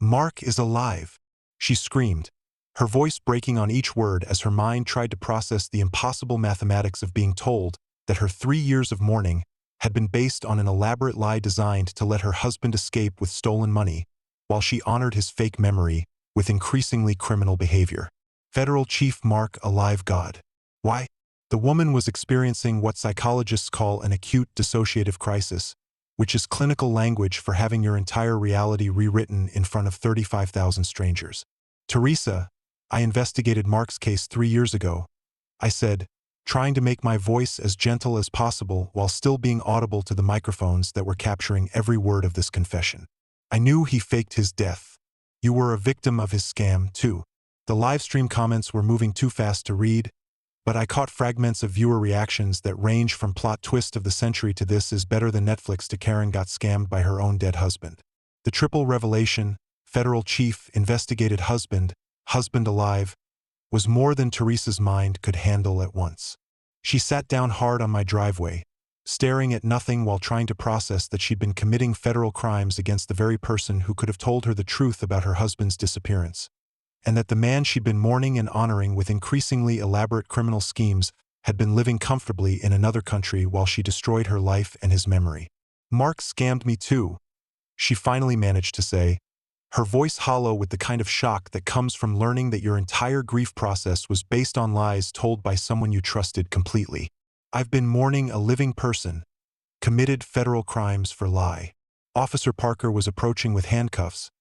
Speaker 1: "Mark is alive," she screamed, her voice breaking on each word as her mind tried to process the impossible mathematics of being told that her 3 years of mourning had been based on an elaborate lie designed to let her husband escape with stolen money, while she honored his fake memory with increasingly criminal behavior. Federal Chief Mark alive God. Why? The woman was experiencing what psychologists call an acute dissociative crisis, which is clinical language for having your entire reality rewritten in front of 35,000 strangers. "Teresa, I investigated Mark's case 3 years ago," I said, trying to make my voice as gentle as possible while still being audible to the microphones that were capturing every word of this confession. "I knew he faked his death. You were a victim of his scam, too." The livestream comments were moving too fast to read, but I caught fragments of viewer reactions that range from plot twist of the century to "this is better than Netflix" to "Karen got scammed by her own dead husband." The triple revelation, federal chief, investigated husband, husband alive, was more than Teresa's mind could handle at once. She sat down hard on my driveway, staring at nothing while trying to process that she'd been committing federal crimes against the very person who could have told her the truth about her husband's disappearance, and that the man she'd been mourning and honoring with increasingly elaborate criminal schemes had been living comfortably in another country while she destroyed her life and his memory. "Mark scammed me too," she finally managed to say, her voice hollow with the kind of shock that comes from learning that your entire grief process was based on lies told by someone you trusted completely. "I've been mourning a living person, committed federal crimes for lie." Officer Parker was approaching with handcuffs,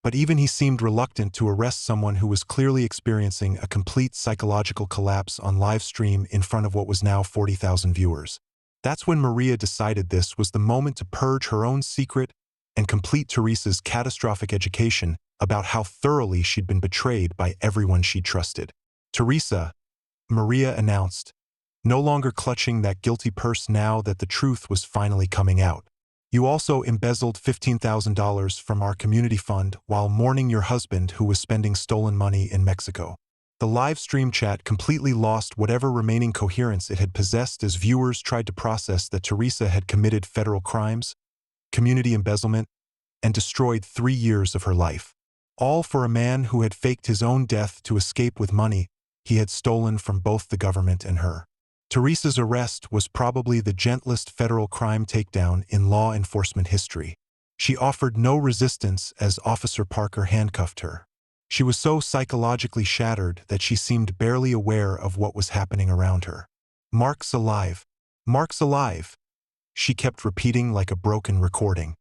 Speaker 1: but even he seemed reluctant to arrest someone who was clearly experiencing a complete psychological collapse on live stream in front of what was now 40,000 viewers. That's when Maria decided this was the moment to purge her own secret and complete Teresa's catastrophic education about how thoroughly she'd been betrayed by everyone she'd trusted. "Teresa," Maria announced, no longer clutching that guilty purse now that the truth was finally coming out. "You also embezzled $15,000 from our community fund while mourning your husband who was spending stolen money in Mexico." The live stream chat completely lost whatever remaining coherence it had possessed as viewers tried to process that Teresa had committed federal crimes, community embezzlement, and destroyed 3 years of her life. All for a man who had faked his own death to escape with money he had stolen from both the government and her. Teresa's arrest was probably the gentlest federal crime takedown in law enforcement history. She offered no resistance as Officer Parker handcuffed her. She was so psychologically shattered that she seemed barely aware of what was happening around her. "Mark's alive. Mark's alive," she kept repeating like a broken recording,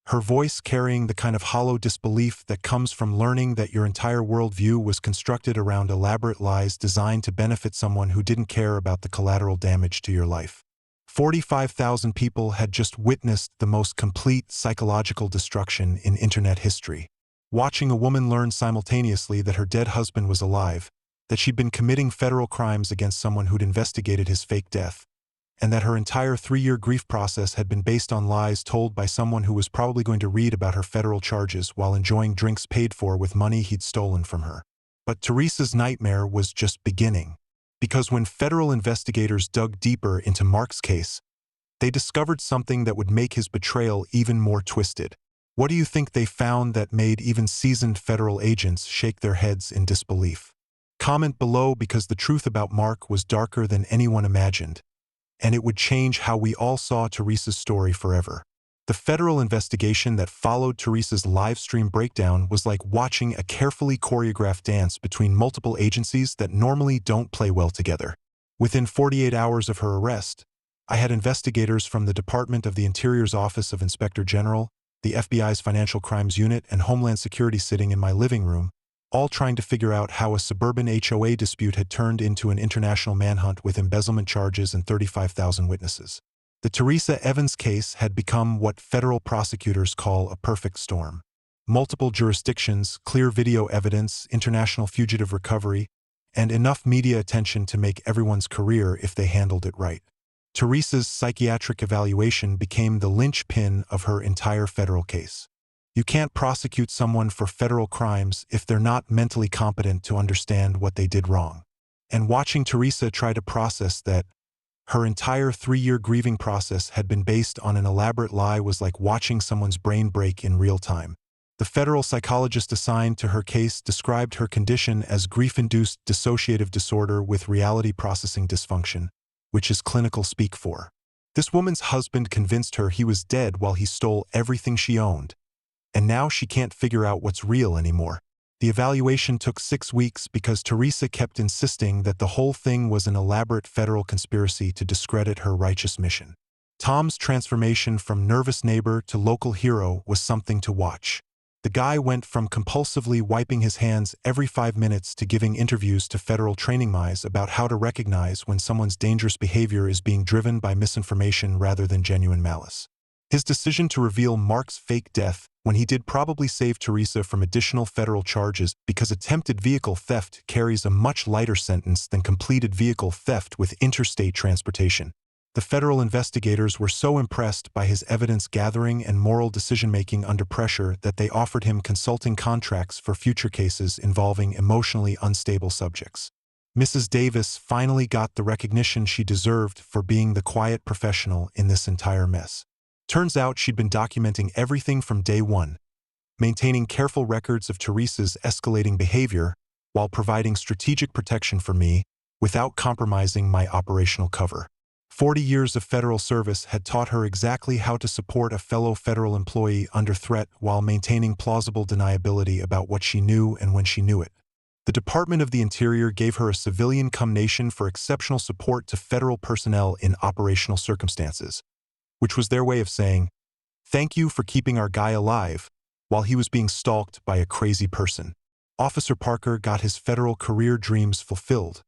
Speaker 1: her voice carrying the kind of hollow disbelief that comes from learning that your entire worldview was constructed around elaborate lies designed to benefit someone who didn't care about the collateral damage to your life. 45,000 people had just witnessed the most complete psychological destruction in internet history. Watching a woman learn simultaneously that her dead husband was alive, that she'd been committing federal crimes against someone who'd investigated his fake death, and that her entire 3-year grief process had been based on lies told by someone who was probably going to read about her federal charges while enjoying drinks paid for with money he'd stolen from her. But Teresa's nightmare was just beginning, because when federal investigators dug deeper into Mark's case, they discovered something that would make his betrayal even more twisted. What do you think they found that made even seasoned federal agents shake their heads in disbelief? Comment below, because the truth about Mark was darker than anyone imagined, and it would change how we all saw Teresa's story forever. The federal investigation that followed Teresa's live stream breakdown was like watching a carefully choreographed dance between multiple agencies that normally don't play well together. Within 48 hours of her arrest, I had investigators from the Department of the Interior's Office of Inspector General, the FBI's Financial Crimes Unit, and Homeland Security sitting in my living room, all trying to figure out how a suburban HOA dispute had turned into an international manhunt with embezzlement charges and 35,000 witnesses. The Teresa Evans case had become what federal prosecutors call a perfect storm. Multiple jurisdictions, clear video evidence, international fugitive recovery, and enough media attention to make everyone's career if they handled it right. Teresa's psychiatric evaluation became the linchpin of her entire federal case. You can't prosecute someone for federal crimes if they're not mentally competent to understand what they did wrong. And watching Teresa try to process that her entire 3-year grieving process had been based on an elaborate lie was like watching someone's brain break in real time. The federal psychologist assigned to her case described her condition as grief-induced dissociative disorder with reality processing dysfunction, which is clinical speak for. This woman's husband convinced her he was dead while he stole everything she owned. And now she can't figure out what's real anymore. The evaluation took 6 weeks because Teresa kept insisting that the whole thing was an elaborate federal conspiracy to discredit her righteous mission. Tom's transformation from nervous neighbor to local hero was something to watch. The guy went from compulsively wiping his hands every 5 minutes to giving interviews to federal training mice about how to recognize when someone's dangerous behavior is being driven by misinformation rather than genuine malice. His decision to reveal Mark's fake death when he did probably save Teresa from additional federal charges because attempted vehicle theft carries a much lighter sentence than completed vehicle theft with interstate transportation. The federal investigators were so impressed by his evidence gathering and moral decision-making under pressure that they offered him consulting contracts for future cases involving emotionally unstable subjects. Mrs. Davis finally got the recognition she deserved for being the quiet professional in this entire mess. Turns out she'd been documenting everything from day one, maintaining careful records of Teresa's escalating behavior while providing strategic protection for me without compromising my operational cover. 40 years of federal service had taught her exactly how to support a fellow federal employee under threat while maintaining plausible deniability about what she knew and when she knew it. The Department of the Interior gave her a civilian commendation for exceptional support to federal personnel in operational circumstances, which was their way of saying, "Thank you for keeping our guy alive while he was being stalked by a crazy person." Officer Parker got his federal career dreams fulfilled,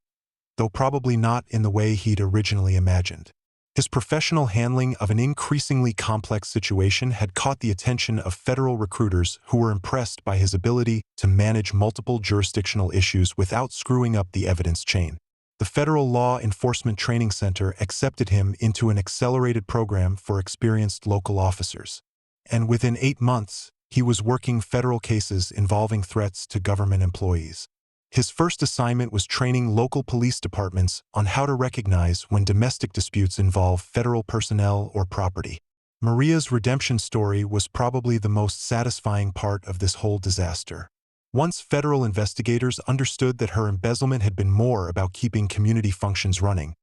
Speaker 1: though probably not in the way he'd originally imagined. His professional handling of an increasingly complex situation had caught the attention of federal recruiters who were impressed by his ability to manage multiple jurisdictional issues without screwing up the evidence chain. The Federal Law Enforcement Training Center accepted him into an accelerated program for experienced local officers. And within 8 months, he was working federal cases involving threats to government employees. His first assignment was training local police departments on how to recognize when domestic disputes involve federal personnel or property. Maria's redemption story was probably the most satisfying part of this whole disaster. Once federal investigators understood that her embezzlement had been more about keeping community functions running,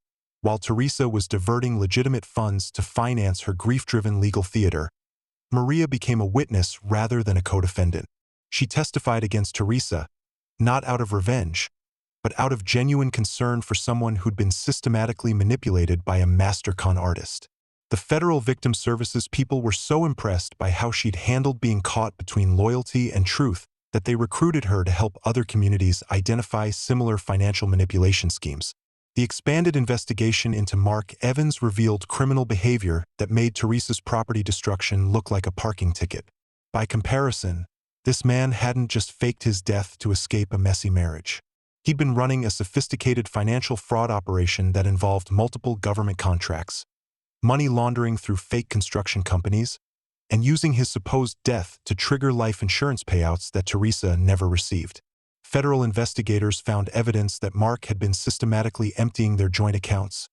Speaker 1: while Teresa was diverting legitimate funds to finance her grief-driven legal theater, Maria became a witness rather than a co-defendant. She testified against Teresa, not out of revenge, but out of genuine concern for someone who'd been systematically manipulated by a master con artist. The federal victim services people were so impressed by how she'd handled being caught between loyalty and truth that they recruited her to help other communities identify similar financial manipulation schemes. The expanded investigation into Mark Evans revealed criminal behavior that made Teresa's property destruction look like a parking ticket. By comparison, this man hadn't just faked his death to escape a messy marriage. He'd been running a sophisticated financial fraud operation that involved multiple government contracts, money laundering through fake construction companies, and using his supposed death to trigger life insurance payouts that Teresa never received. Federal investigators found evidence that Mark had been systematically emptying their joint accounts,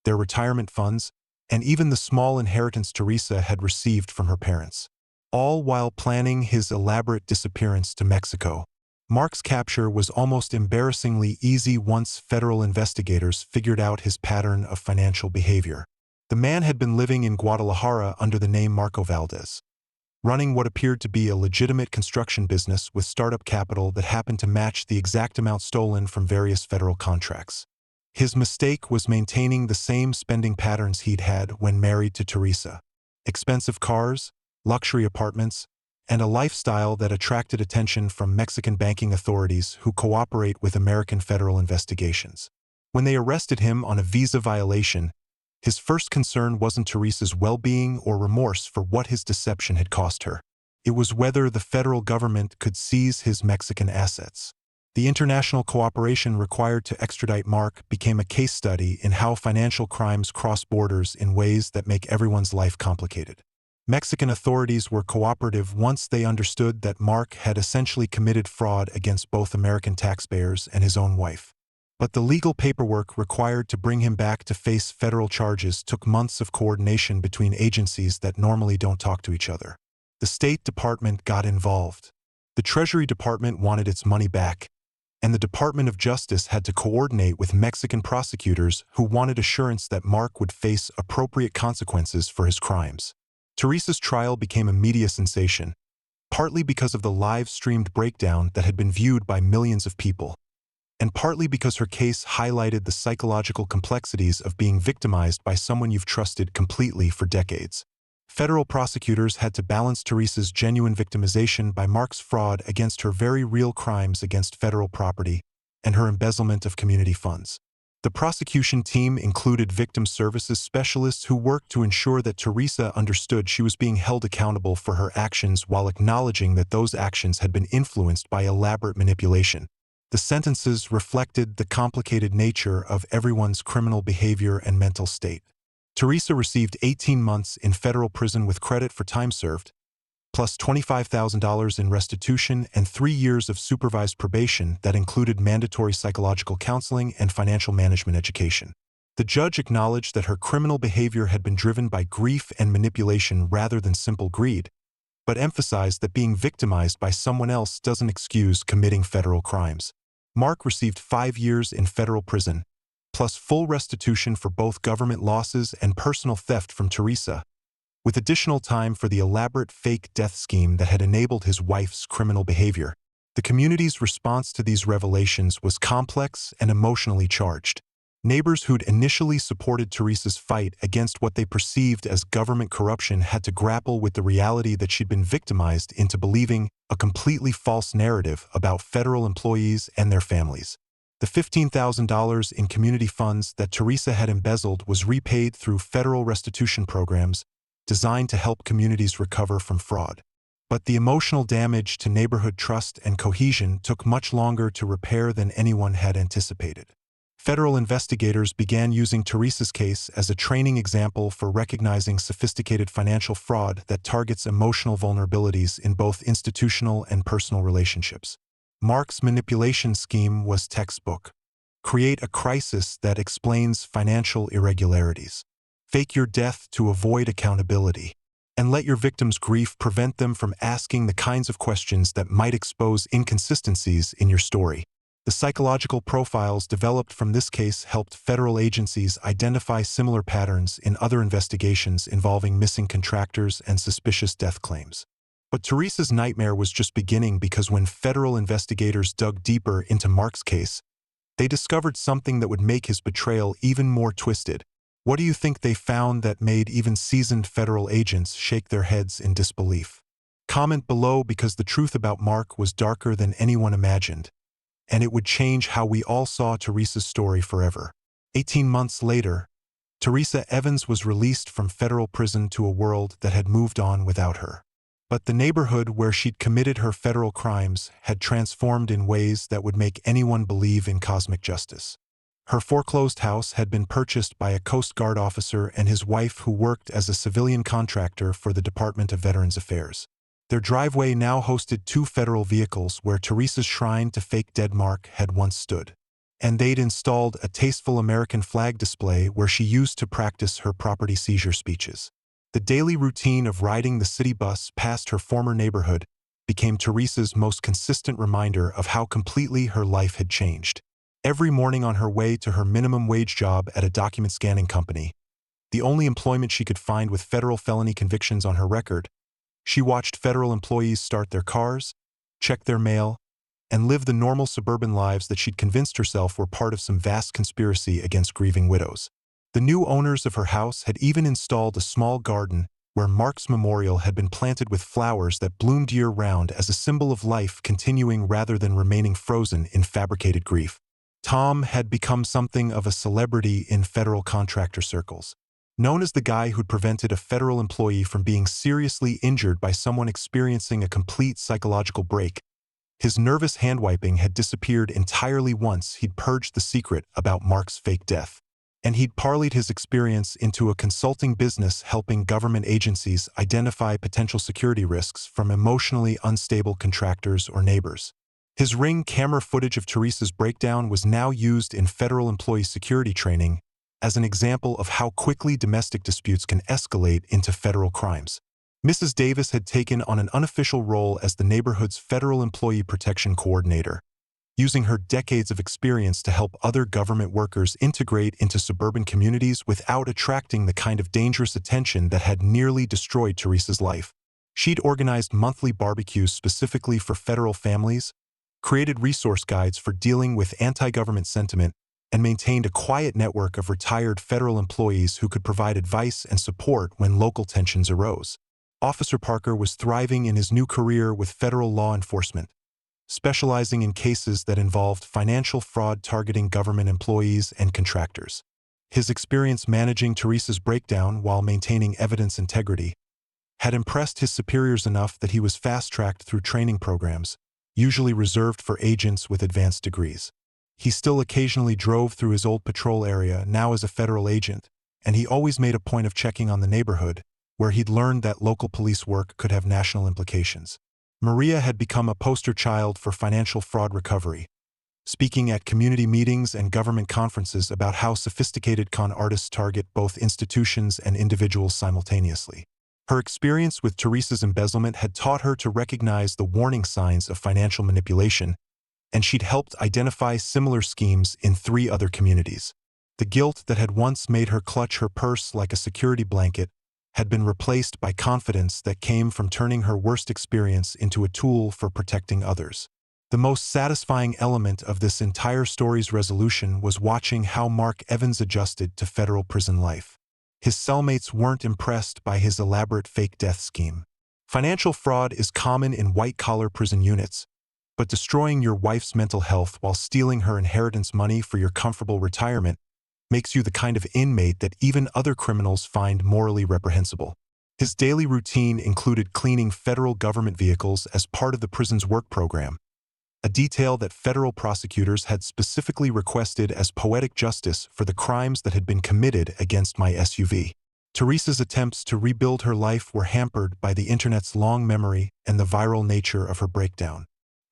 Speaker 1: their retirement funds, and even the small inheritance Teresa had received from her parents, all while planning his elaborate disappearance to Mexico. Mark's capture was almost embarrassingly easy once federal investigators figured out his pattern of financial behavior. The man had been living in Guadalajara under the name Marco Valdez, running what appeared to be a legitimate construction business with startup capital that happened to match the exact amount stolen from various federal contracts. His mistake was maintaining the same spending patterns he'd had when married to Teresa. Expensive cars, luxury apartments, and a lifestyle that attracted attention from Mexican banking authorities who cooperate with American federal investigations. When they arrested him on a visa violation, his first concern wasn't Teresa's well-being or remorse for what his deception had cost her. It was whether the federal government could seize his Mexican assets. The international cooperation required to extradite Mark became a case study in how financial crimes cross borders in ways that make everyone's life complicated. Mexican authorities were cooperative once they understood that Mark had essentially committed fraud against both American taxpayers and his own wife. But the legal paperwork required to bring him back to face federal charges took months of coordination between agencies that normally don't talk to each other. The State Department got involved. The Treasury Department wanted its money back, and the Department of Justice had to coordinate with Mexican prosecutors who wanted assurance that Mark would face appropriate consequences for his crimes. Teresa's trial became a media sensation, partly because of the live-streamed breakdown that had been viewed by millions of people, and partly because her case highlighted the psychological complexities of being victimized by someone you've trusted completely for decades. Federal prosecutors had to balance Teresa's genuine victimization by Mark's fraud against her very real crimes against federal property and her embezzlement of community funds. The prosecution team included victim services specialists who worked to ensure that Teresa understood she was being held accountable for her actions while acknowledging that those actions had been influenced by elaborate manipulation. The sentences reflected the complicated nature of everyone's criminal behavior and mental state. Teresa received 18 months in federal prison with credit for time served, plus $25,000 in restitution and 3 years of supervised probation that included mandatory psychological counseling and financial management education. The judge acknowledged that her criminal behavior had been driven by grief and manipulation rather than simple greed, but emphasized that being victimized by someone else doesn't excuse committing federal crimes. Mark received 5 years in federal prison, plus full restitution for both government losses and personal theft from Teresa, with additional time for the elaborate fake death scheme that had enabled his wife's criminal behavior. The community's response to these revelations was complex and emotionally charged. Neighbors who'd initially supported Teresa's fight against what they perceived as government corruption had to grapple with the reality that she'd been victimized into believing a completely false narrative about federal employees and their families. The $15,000 in community funds that Teresa had embezzled was repaid through federal restitution programs designed to help communities recover from fraud. But the emotional damage to neighborhood trust and cohesion took much longer to repair than anyone had anticipated. Federal investigators began using Teresa's case as a training example for recognizing sophisticated financial fraud that targets emotional vulnerabilities in both institutional and personal relationships. Mark's manipulation scheme was textbook. Create a crisis that explains financial irregularities. Fake your death to avoid accountability. And let your victims' grief prevent them from asking the kinds of questions that might expose inconsistencies in your story. The psychological profiles developed from this case helped federal agencies identify similar patterns in other investigations involving missing contractors and suspicious death claims. But Teresa's nightmare was just beginning because when federal investigators dug deeper into Mark's case, they discovered something that would make his betrayal even more twisted. What do you think they found that made even seasoned federal agents shake their heads in disbelief? Comment below because the truth about Mark was darker than anyone imagined, and it would change how we all saw Teresa's story forever. 18 months later, Teresa Evans was released from federal prison to a world that had moved on without her. But the neighborhood where she'd committed her federal crimes had transformed in ways that would make anyone believe in cosmic justice. Her foreclosed house had been purchased by a Coast Guard officer and his wife who worked as a civilian contractor for the Department of Veterans Affairs. Their driveway now hosted 2 federal vehicles where Teresa's shrine to fake dead Mark had once stood. And they'd installed a tasteful American flag display where she used to practice her property seizure speeches. The daily routine of riding the city bus past her former neighborhood became Teresa's most consistent reminder of how completely her life had changed. Every morning on her way to her minimum wage job at a document scanning company, the only employment she could find with federal felony convictions on her record, she watched federal employees start their cars, check their mail, and live the normal suburban lives that she'd convinced herself were part of some vast conspiracy against grieving widows. The new owners of her house had even installed a small garden where Mark's memorial had been planted with flowers that bloomed year-round as a symbol of life continuing rather than remaining frozen in fabricated grief. Tom had become something of a celebrity in federal contractor circles. Known as the guy who'd prevented a federal employee from being seriously injured by someone experiencing a complete psychological break, his nervous hand-wiping had disappeared entirely once he'd purged the secret about Mark's fake death. And he'd parlayed his experience into a consulting business helping government agencies identify potential security risks from emotionally unstable contractors or neighbors. His Ring camera footage of Teresa's breakdown was now used in federal employee security training as an example of how quickly domestic disputes can escalate into federal crimes. Mrs. Davis had taken on an unofficial role as the neighborhood's federal employee protection coordinator, using her decades of experience to help other government workers integrate into suburban communities without attracting the kind of dangerous attention that had nearly destroyed Teresa's life. She'd organized monthly barbecues specifically for federal families, created resource guides for dealing with anti-government sentiment, and maintained a quiet network of retired federal employees who could provide advice and support when local tensions arose. Officer Parker was thriving in his new career with federal law enforcement, specializing in cases that involved financial fraud targeting government employees and contractors. His experience managing Teresa's breakdown while maintaining evidence integrity had impressed his superiors enough that he was fast-tracked through training programs, usually reserved for agents with advanced degrees. He still occasionally drove through his old patrol area, now as a federal agent, and he always made a point of checking on the neighborhood, where he'd learned that local police work could have national implications. Maria had become a poster child for financial fraud recovery, speaking at community meetings and government conferences about how sophisticated con artists target both institutions and individuals simultaneously. Her experience with Teresa's embezzlement had taught her to recognize the warning signs of financial manipulation, and she'd helped identify similar schemes in 3 other communities. The guilt that had once made her clutch her purse like a security blanket had been replaced by confidence that came from turning her worst experience into a tool for protecting others. The most satisfying element of this entire story's resolution was watching how Mark Evans adjusted to federal prison life. His cellmates weren't impressed by his elaborate fake death scheme. Financial fraud is common in white-collar prison units, but destroying your wife's mental health while stealing her inheritance money for your comfortable retirement makes you the kind of inmate that even other criminals find morally reprehensible. His daily routine included cleaning federal government vehicles as part of the prison's work program, a detail that federal prosecutors had specifically requested as poetic justice for the crimes that had been committed against my SUV. Teresa's attempts to rebuild her life were hampered by the internet's long memory and the viral nature of her breakdown.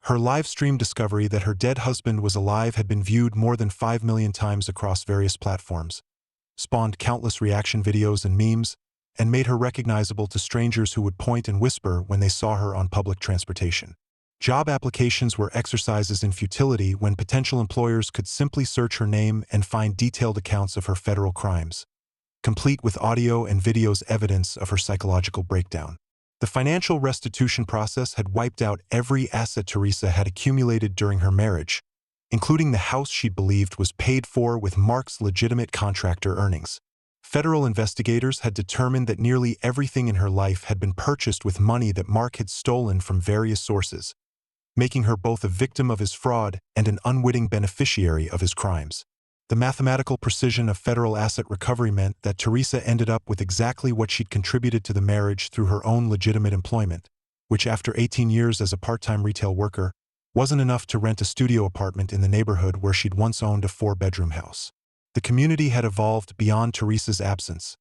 Speaker 1: Her live-stream discovery that her dead husband was alive had been viewed more than 5 million times across various platforms, spawned countless reaction videos and memes, and made her recognizable to strangers who would point and whisper when they saw her on public transportation. Job applications were exercises in futility when potential employers could simply search her name and find detailed accounts of her federal crimes, complete with audio and video's evidence of her psychological breakdown. The financial restitution process had wiped out every asset Teresa had accumulated during her marriage, including the house she believed was paid for with Mark's legitimate contractor earnings. Federal investigators had determined that nearly everything in her life had been purchased with money that Mark had stolen from various sources, making her both a victim of his fraud and an unwitting beneficiary of his crimes. The mathematical precision of federal asset recovery meant that Teresa ended up with exactly what she'd contributed to the marriage through her own legitimate employment, which after 18 years as a part-time retail worker, wasn't enough to rent a studio apartment in the neighborhood where she'd once owned a 4-bedroom house. The community had evolved beyond Teresa's absence,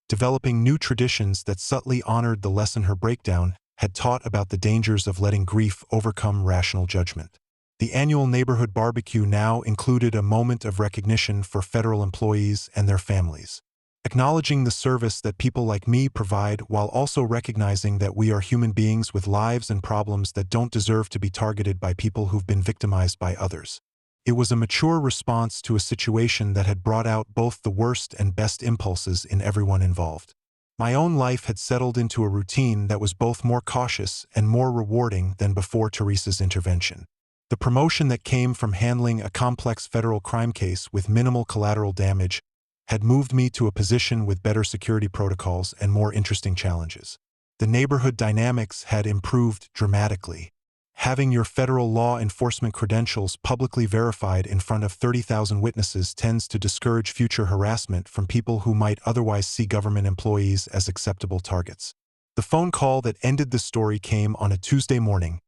Speaker 1: developing new traditions that subtly honored the lesson her breakdown had taught about the dangers of letting grief overcome rational judgment. The annual neighborhood barbecue now included a moment of recognition for federal employees and their families, acknowledging the service that people like me provide while also recognizing that we are human beings with lives and problems that don't deserve to be targeted by people who've been victimized by others. It was a mature response to a situation that had brought out both the worst and best impulses in everyone involved. My own life had settled into a routine that was both more cautious and more rewarding than before Teresa's intervention. The promotion that came from handling a complex federal crime case with minimal collateral damage had moved me to a position with better security protocols and more interesting challenges. The neighborhood dynamics had improved dramatically. Having your federal law enforcement credentials publicly verified in front of 30,000 witnesses tends to discourage future harassment from people who might otherwise see government employees as acceptable targets. The phone call that ended the story came on a Tuesday morning,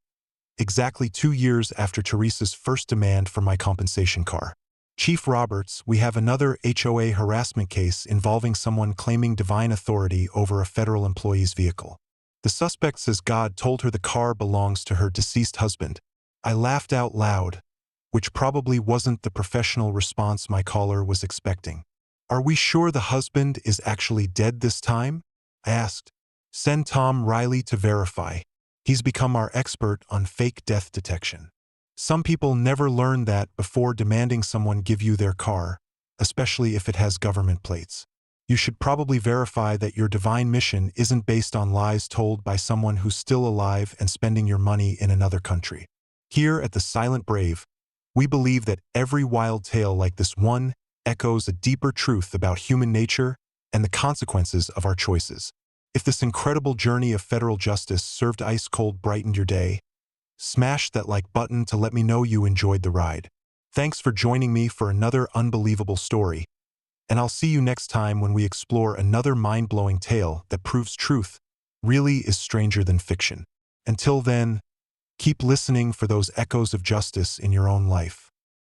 Speaker 1: exactly 2 years after Teresa's first demand for my compensation car. Chief Roberts, we have another HOA harassment case involving someone claiming divine authority over a federal employee's vehicle. The suspect says God told her the car belongs to her deceased husband. I laughed out loud, which probably wasn't the professional response my caller was expecting. Are we sure the husband is actually dead this time? I asked. Send Tom Riley to verify. He's become our expert on fake death detection. Some people never learn that before demanding someone give you their car, especially if it has government plates. You should probably verify that your divine mission isn't based on lies told by someone who's still alive and spending your money in another country. Here at the Silent Brave, we believe that every wild tale like this one echoes a deeper truth about human nature and the consequences of our choices. If this incredible journey of federal justice served ice cold brightened your day, smash that like button to let me know you enjoyed the ride. Thanks for joining me for another unbelievable story, and I'll see you next time when we explore another mind-blowing tale that proves truth really is stranger than fiction. Until then, keep listening for those echoes of justice in your own life.